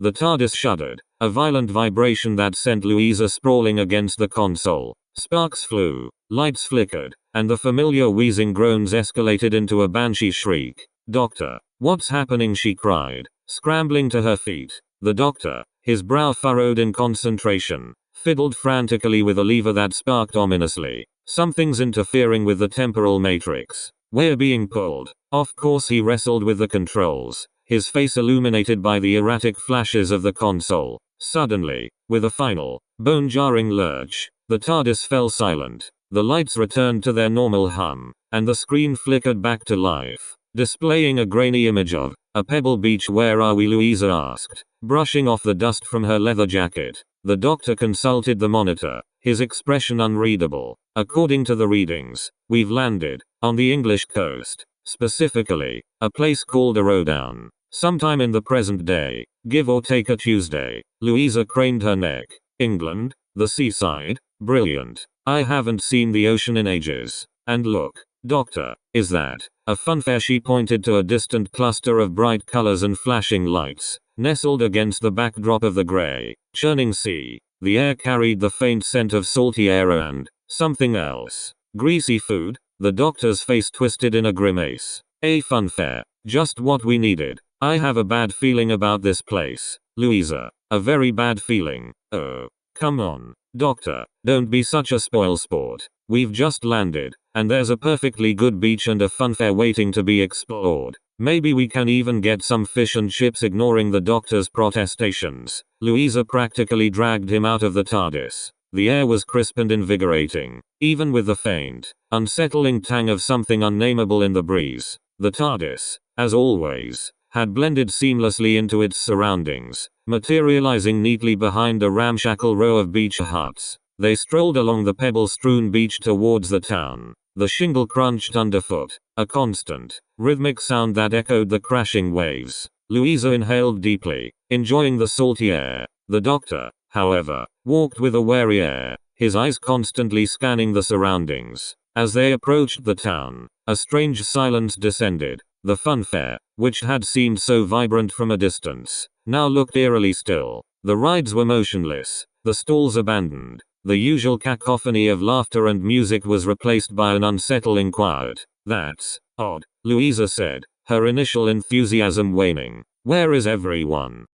The TARDIS shuddered, a violent vibration that sent Louisa sprawling against the console. Sparks flew, lights flickered, and the familiar wheezing groans escalated into a banshee shriek. "Doctor, what's happening?" she cried, scrambling to her feet. The doctor, his brow furrowed in concentration, fiddled frantically with a lever that sparked ominously. "Something's interfering with the temporal matrix. We're being pulled." Of course he wrestled with the controls, his face illuminated by the erratic flashes of the console. Suddenly, with a final, bone-jarring lurch, the TARDIS fell silent. The lights returned to their normal hum, and the screen flickered back to life, displaying a grainy image of a pebble beach. "Where are we?" Louisa asked, brushing off the dust from her leather jacket. The doctor consulted the monitor, his expression unreadable. "According to the readings, we've landed on the English coast, specifically a place called Arodown, sometime in the present day, give or take a Tuesday." Louisa craned her neck. "England? The seaside? Brilliant. I haven't seen the ocean in ages. And look, doctor, is that a funfair?" She pointed to a distant cluster of bright colors and flashing lights, nestled against the backdrop of the gray, churning sea. The air carried the faint scent of salty air and something else. "Greasy food?" The doctor's face twisted in a grimace. "A funfair. Just what we needed. I have a bad feeling about this place, Louisa. A very bad feeling." "Oh, come on, doctor, don't be such a spoilsport. We've just landed, and there's a perfectly good beach and a funfair waiting to be explored. Maybe we can even get some fish and chips." Ignoring the doctor's protestations, Louisa practically dragged him out of the TARDIS. The air was crisp and invigorating, even with the faint, unsettling tang of something unnameable in the breeze. The TARDIS, as always, had blended seamlessly into its surroundings, materializing neatly behind a ramshackle row of beach huts. They strolled along the pebble-strewn beach towards the town. The shingle crunched underfoot, a constant, rhythmic sound that echoed the crashing waves. Louisa inhaled deeply, enjoying the salty air. The doctor, however, walked with a wary air, his eyes constantly scanning the surroundings. As they approached the town, a strange silence descended. The funfair, which had seemed so vibrant from a distance, now looked eerily still. The rides were motionless, the stalls abandoned. The usual cacophony of laughter and music was replaced by an unsettling quiet. "That's odd," Louisa said, her initial enthusiasm waning. "Where is everyone?"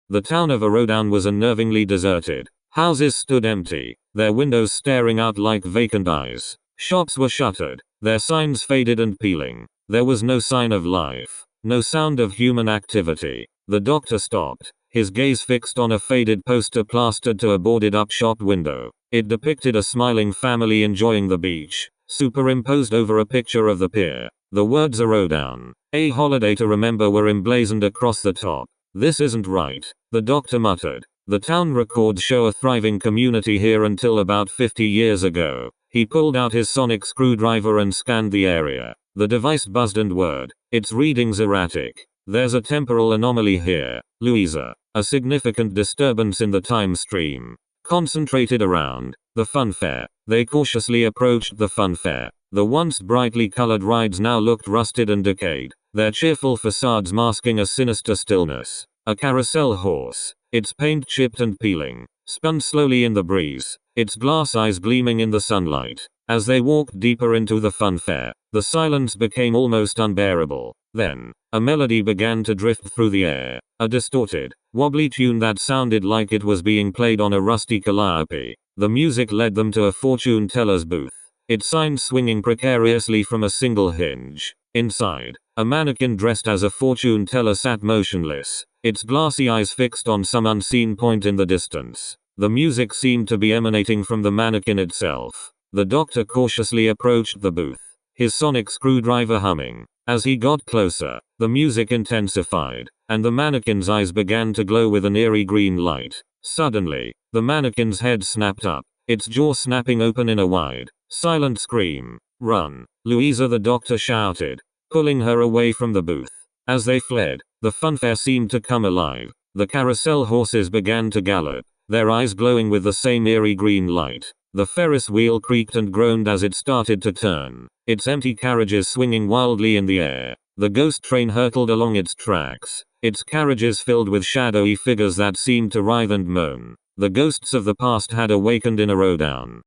The town of Arodown was unnervingly deserted. Houses stood empty, their windows staring out like vacant eyes. Shops were shuttered, their signs faded and peeling. There was no sign of life, no sound of human activity. The doctor stopped, his gaze fixed on a faded poster plastered to a boarded-up shop window. It depicted a smiling family enjoying the beach, superimposed over a picture of the pier. The words "Arodown, a holiday to remember" were emblazoned across the top. "This isn't right," the doctor muttered. "The town records show a thriving community here until about 50 years ago." He pulled out his sonic screwdriver and scanned the area. The device buzzed and whirred, its readings erratic. "There's a temporal anomaly here, Louisa. A significant disturbance in the time stream. Concentrated around the funfair." They cautiously approached the funfair. The once brightly colored rides now looked rusted and decayed, their cheerful facades masking a sinister stillness. A carousel horse, its paint chipped and peeling, spun slowly in the breeze, its glass eyes gleaming in the sunlight. As they walked deeper into the funfair, the silence became almost unbearable. Then, a melody began to drift through the air, a distorted, wobbly tune that sounded like it was being played on a rusty calliope. The music led them to a fortune teller's booth, its sign swinging precariously from a single hinge. Inside, a mannequin dressed as a fortune teller sat motionless, its glassy eyes fixed on some unseen point in the distance. The music seemed to be emanating from the mannequin itself. The doctor cautiously approached the booth, his sonic screwdriver humming. As he got closer, the music intensified, and the mannequin's eyes began to glow with an eerie green light. Suddenly, the mannequin's head snapped up, its jaw snapping open in a wide, silent scream. "Run, Louisa!" the doctor shouted, pulling her away from the booth. As they fled, the funfair seemed to come alive. The carousel horses began to gallop, their eyes glowing with the same eerie green light. The Ferris wheel creaked and groaned as it started to turn, its empty carriages swinging wildly in the air. The ghost train hurtled along its tracks, its carriages filled with shadowy figures that seemed to writhe and moan. The ghosts of the past had awakened in a Rodan.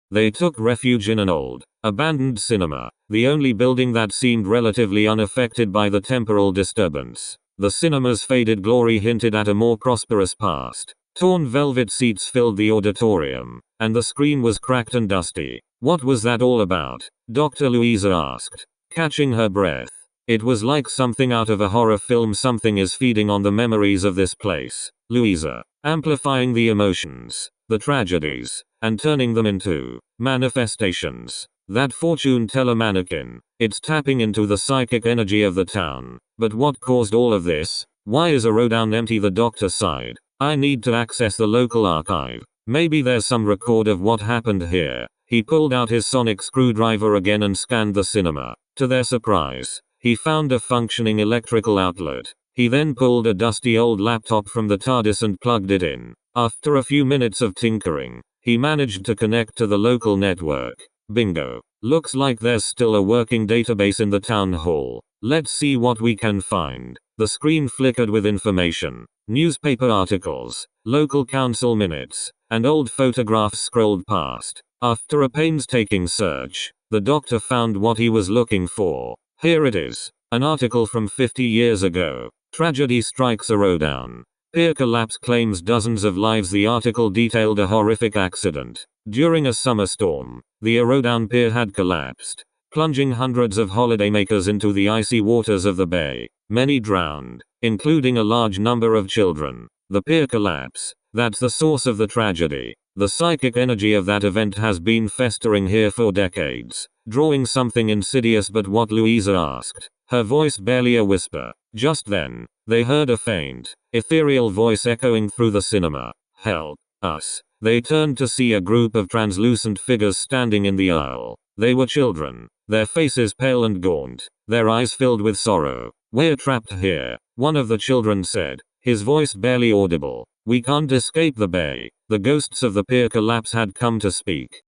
They took refuge in an old, abandoned cinema, the only building that seemed relatively unaffected by the temporal disturbance. The cinema's faded glory hinted at a more prosperous past. Torn velvet seats filled the auditorium, and the screen was cracked and dusty. What was that all about? Dr. Louisa asked, catching her breath. It was like something out of a horror film. Something is feeding on the memories of this place, Louisa, amplifying the emotions, the tragedies, and turning them into manifestations. That fortune teller mannequin, it's tapping into the psychic energy of the town. But what caused all of this? Why is a Rodan empty? The doctor sighed. I need to access the local archive. Maybe there's some record of what happened here. He pulled out his sonic screwdriver again and scanned the cinema. To their surprise, he found a functioning electrical outlet. He then pulled a dusty old laptop from the TARDIS and plugged it in. After a few minutes of tinkering, he managed to connect to the local network. Bingo. Looks like there's still a working database in the town hall. Let's see what we can find. The screen flickered with information. Newspaper articles, local council minutes, and old photographs scrolled past. After a painstaking search, the doctor found what he was looking for. Here it is. An article from 50 years ago. Tragedy strikes a Rodan. Pier collapse claims dozens of lives. The article detailed a horrific accident. During a summer storm, the Rodan pier had collapsed, plunging hundreds of holidaymakers into the icy waters of the bay. Many drowned, including a large number of children. The pier collapse, that's the source of the tragedy. The psychic energy of that event has been festering here for decades, drawing something insidious. But what? Louisa asked, her voice barely a whisper. Just then, they heard a faint, ethereal voice echoing through the cinema. Help us. They turned to see a group of translucent figures standing in the aisle. They were children, their faces pale and gaunt, their eyes filled with sorrow. We're trapped here, one of the children said, his voice barely audible. We can't escape the bay. The ghosts of the pier collapse had come to speak.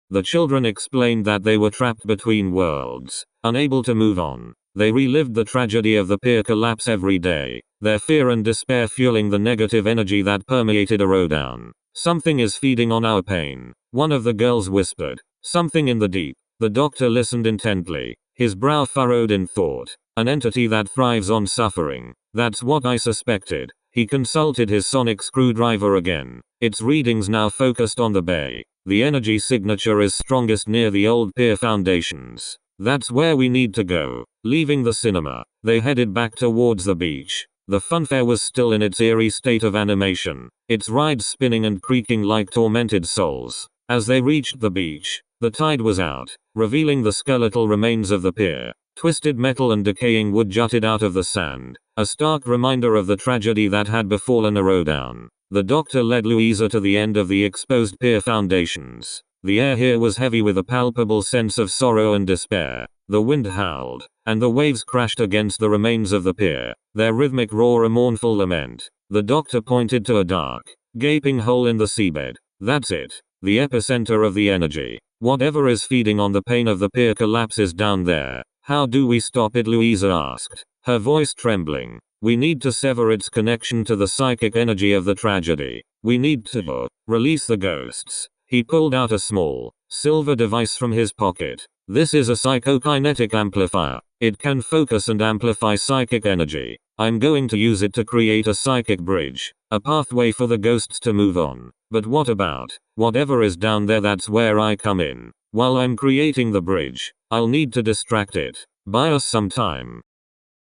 The children explained that they were trapped between worlds, unable to move on. They relived the tragedy of the pier collapse every day, their fear and despair fueling the negative energy that permeated a Rodan. Something is feeding on our pain, one of the girls whispered. Something in the deep. The doctor listened intently, his brow furrowed in thought. An entity that thrives on suffering. That's what I suspected. He consulted his sonic screwdriver again. Its readings now focused on the bay. The energy signature is strongest near the old pier foundations. That's where we need to go. Leaving the cinema, they headed back towards the beach. The funfair was still in its eerie state of animation, its rides spinning and creaking like tormented souls. As they reached the beach, the tide was out, revealing the skeletal remains of the pier. Twisted metal and decaying wood jutted out of the sand, a stark reminder of the tragedy that had befallen a Rodan. The doctor led Louisa to the end of the exposed pier foundations. The air here was heavy with a palpable sense of sorrow and despair. The wind howled, and the waves crashed against the remains of the pier, their rhythmic roar a mournful lament. The doctor pointed to a dark, gaping hole in the seabed. That's it, the epicenter of the energy. Whatever is feeding on the pain of the pier collapse is down there. How do we stop it? Louisa asked, her voice trembling. We need to sever its connection to the psychic energy of the tragedy. We need to release the ghosts. He pulled out a small, silver device from his pocket. This is a psychokinetic amplifier. It can focus and amplify psychic energy. I'm going to use it to create a psychic bridge, a pathway for the ghosts to move on. But what about whatever is down there? That's where I come in. While I'm creating the bridge, I'll need to distract it. Buy us some time.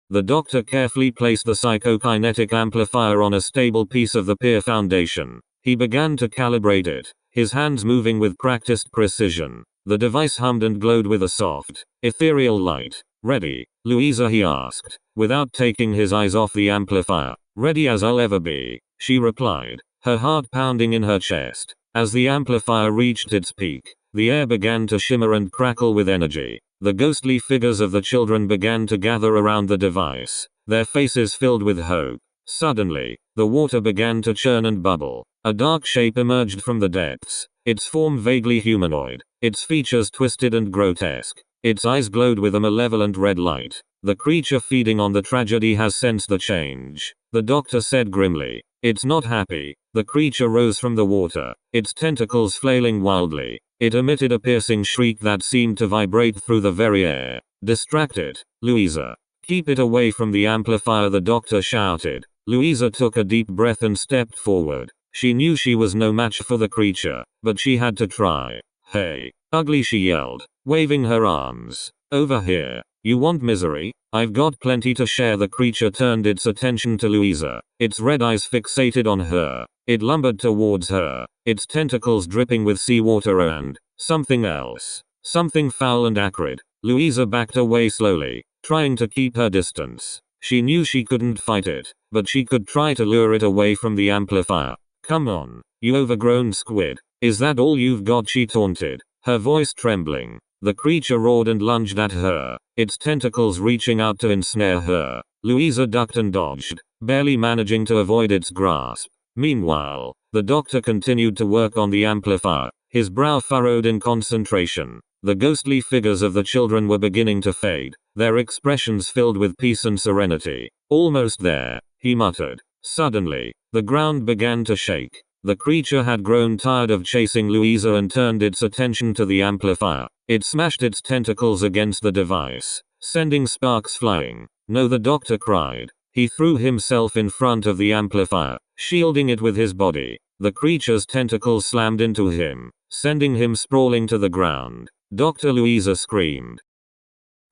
The doctor carefully placed the psychokinetic amplifier on a stable piece of the pier foundation. He began to calibrate it, his hands moving with practiced precision. The device hummed and glowed with a soft, ethereal light. Ready, Louisa? He asked, without taking his eyes off the amplifier. Ready as I'll ever be, she replied, her heart pounding in her chest. As the amplifier reached its peak, the air began to shimmer and crackle with energy. The ghostly figures of the children began to gather around the device, their faces filled with hope. Suddenly, the water began to churn and bubble. A dark shape emerged from the depths, its form vaguely humanoid, its features twisted and grotesque. Its eyes glowed with a malevolent red light. The creature feeding on the tragedy has sensed the change, the doctor said grimly. It's not happy. The creature rose from the water, its tentacles flailing wildly. It emitted a piercing shriek that seemed to vibrate through the very air. Distract it, Louisa. Keep it away from the amplifier, the doctor shouted. Louisa took a deep breath and stepped forward. She knew she was no match for the creature, but she had to try. Hey, ugly, she yelled, waving her arms. Over here. You want misery? I've got plenty to share. The creature turned its attention to Louisa, its red eyes fixated on her. It lumbered towards her, its tentacles dripping with seawater and something else. Something foul and acrid. Louisa backed away slowly, trying to keep her distance. She knew she couldn't fight it, but she could try to lure it away from the amplifier. Come on, you overgrown squid. Is that all you've got? She taunted, her voice trembling. The creature roared and lunged at her, its tentacles reaching out to ensnare her. Louisa ducked and dodged, barely managing to avoid its grasp. Meanwhile, the doctor continued to work on the amplifier, his brow furrowed in concentration. The ghostly figures of the children were beginning to fade, their expressions filled with peace and serenity. Almost there, he muttered. Suddenly, the ground began to shake. The creature had grown tired of chasing Louisa and turned its attention to the amplifier. It smashed its tentacles against the device, sending sparks flying. No, the doctor cried. He threw himself in front of the amplifier, shielding it with his body. The creature's tentacles slammed into him, sending him sprawling to the ground. Dr. Louisa screamed.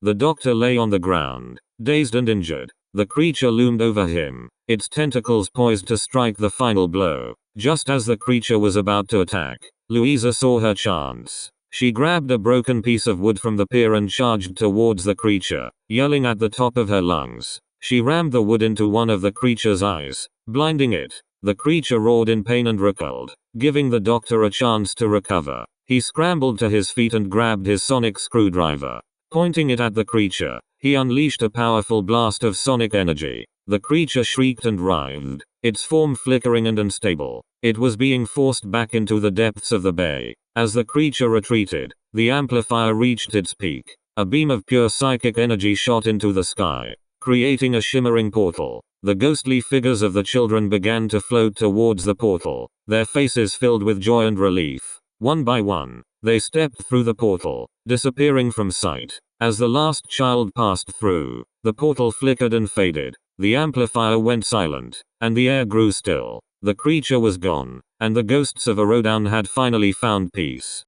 The doctor lay on the ground, dazed and injured. The creature loomed over him, its tentacles poised to strike the final blow. Just as the creature was about to attack, Louisa saw her chance. She grabbed a broken piece of wood from the pier and charged towards the creature, yelling at the top of her lungs. She rammed the wood into one of the creature's eyes, blinding it. The creature roared in pain and recoiled, giving the doctor a chance to recover. He scrambled to his feet and grabbed his sonic screwdriver. Pointing it at the creature, he unleashed a powerful blast of sonic energy. The creature shrieked and writhed, its form flickering and unstable. It was being forced back into the depths of the bay. As the creature retreated, the amplifier reached its peak. A beam of pure psychic energy shot into the sky, creating a shimmering portal. The ghostly figures of the children began to float towards the portal, their faces filled with joy and relief. One by one, they stepped through the portal, disappearing from sight. As the last child passed through, the portal flickered and faded. The amplifier went silent, and the air grew still. The creature was gone, and the ghosts of Arodan had finally found peace.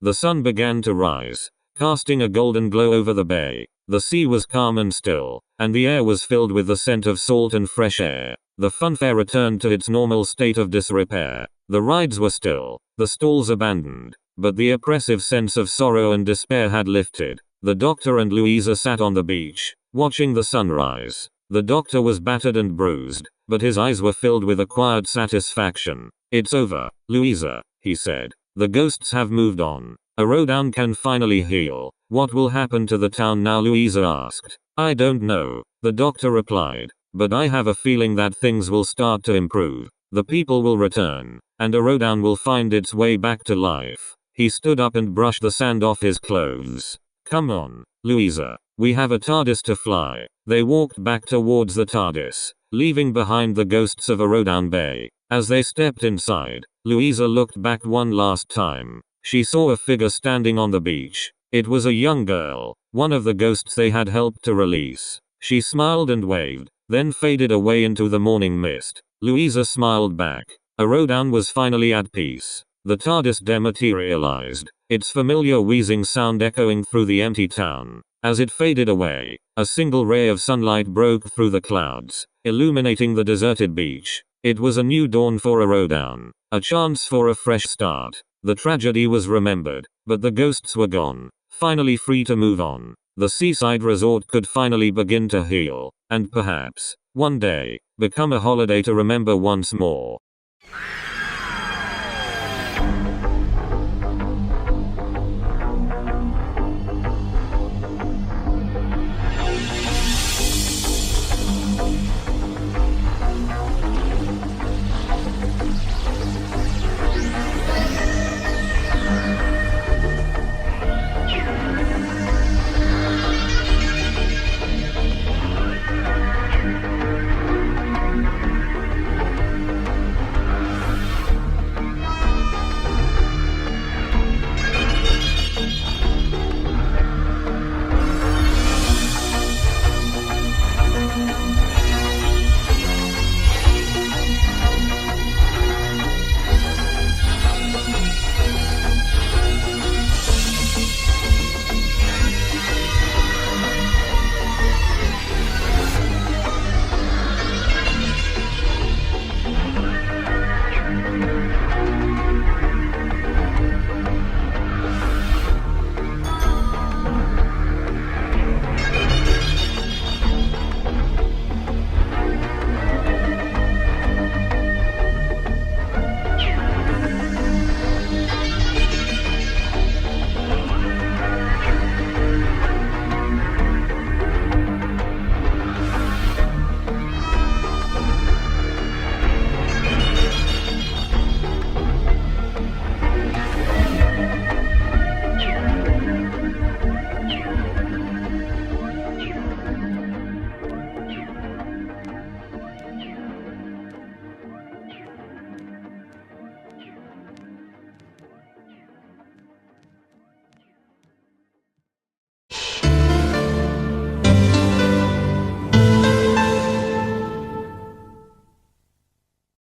The sun began to rise, casting a golden glow over the bay. The sea was calm and still, and the air was filled with the scent of salt and fresh air. The funfair returned to its normal state of disrepair. The rides were still, the stalls abandoned, but the oppressive sense of sorrow and despair had lifted. The doctor and Louisa sat on the beach, watching the sunrise. The doctor was battered and bruised, but his eyes were filled with a quiet satisfaction. It's over, Louisa, he said. The ghosts have moved on. Arodan can finally heal. What will happen to the town now? Louisa asked. I don't know, the doctor replied, but I have a feeling that things will start to improve. The people will return, and Arodan will find its way back to life. He stood up and brushed the sand off his clothes. Come on, Louisa. We have a TARDIS to fly. They walked back towards the TARDIS, leaving behind the ghosts of Arodan Bay. As they stepped inside, Louisa looked back one last time. She saw a figure standing on the beach. It was a young girl, one of the ghosts they had helped to release. She smiled and waved, then faded away into the morning mist. Louisa smiled back. Arodan was finally at peace. The TARDIS dematerialized, its familiar wheezing sound echoing through the empty town. As it faded away, a single ray of sunlight broke through the clouds, illuminating the deserted beach. It was a new dawn for Arodan, a chance for a fresh start. The tragedy was remembered, but the ghosts were gone, finally free to move on. The seaside resort could finally begin to heal, and perhaps, one day, become a holiday to remember once more.